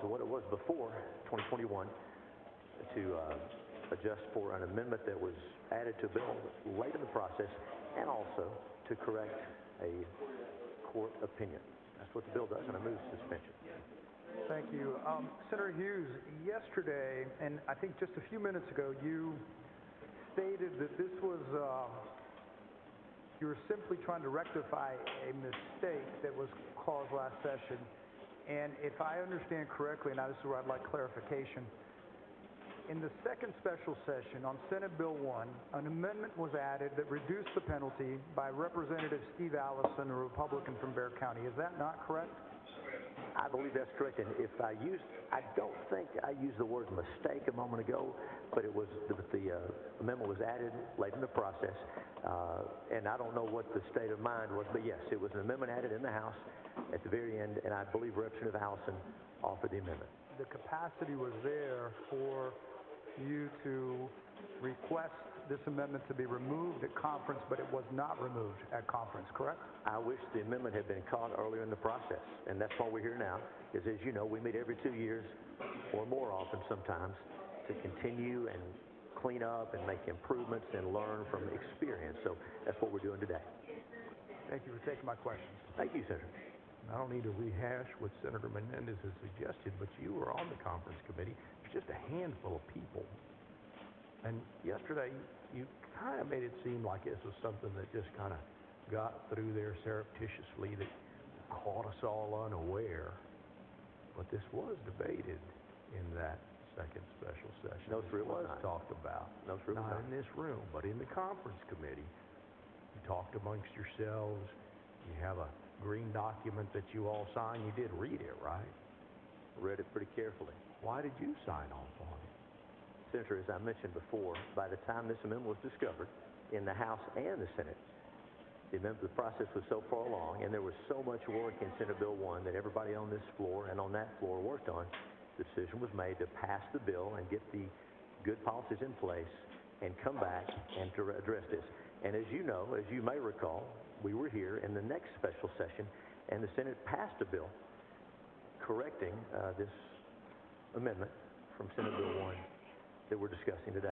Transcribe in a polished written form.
to what it was before 2021 to adjust for an amendment that was added to a bill late in the process, and also to correct a court opinion. That's what the bill does, and I move suspension. Thank you. Senator Hughes, yesterday, and I think just a few minutes ago, you stated that this was, you were simply trying to rectify a mistake that was caused last session. And if I understand correctly, now this is where I'd like clarification, in the second special session on Senate Bill 1, an amendment was added that reduced the penalty by Representative Steve Allison, a Republican from Bexar County. Is that not correct? I believe that's correct, and if I don't think I used the word mistake a moment ago, but it was the amendment was added late in the process, and I don't know what the state of mind was, but yes, it was an amendment added in the House at the very end, and I believe Representative Allison offered the amendment. The capacity was there for you to request this amendment to be removed at conference, but it was not removed at conference, correct? I wish the amendment had been caught earlier in the process, and that's why we're here now, is as you know, we meet every 2 years or more often sometimes to continue and clean up and make improvements and learn from experience. So that's what we're doing today. Thank you for taking my questions. Thank you, Senator. I don't need to rehash what Senator Menendez has suggested, but you were on the conference committee. It's just a handful of people. And yesterday, you kind of made it seem like this was something that just kind of got through there surreptitiously, that caught us all unaware. But this was debated in that second special session. No, sir, it was not talked about. No, sir, not in this room, but in the conference committee. You talked amongst yourselves. You have a green document that you all signed. You did read it, right? Read it pretty carefully. Why did you sign off on it? Senator, as I mentioned before, by the time this amendment was discovered in the House and the Senate, the process was so far along, and there was so much work in Senate Bill 1 that everybody on this floor and on that floor worked on. The decision was made to pass the bill and get the good policies in place and come back and to address this. And as you know, as you may recall, we were here in the next special session, and the Senate passed a bill correcting this amendment from Senate Bill 1 that we're discussing today.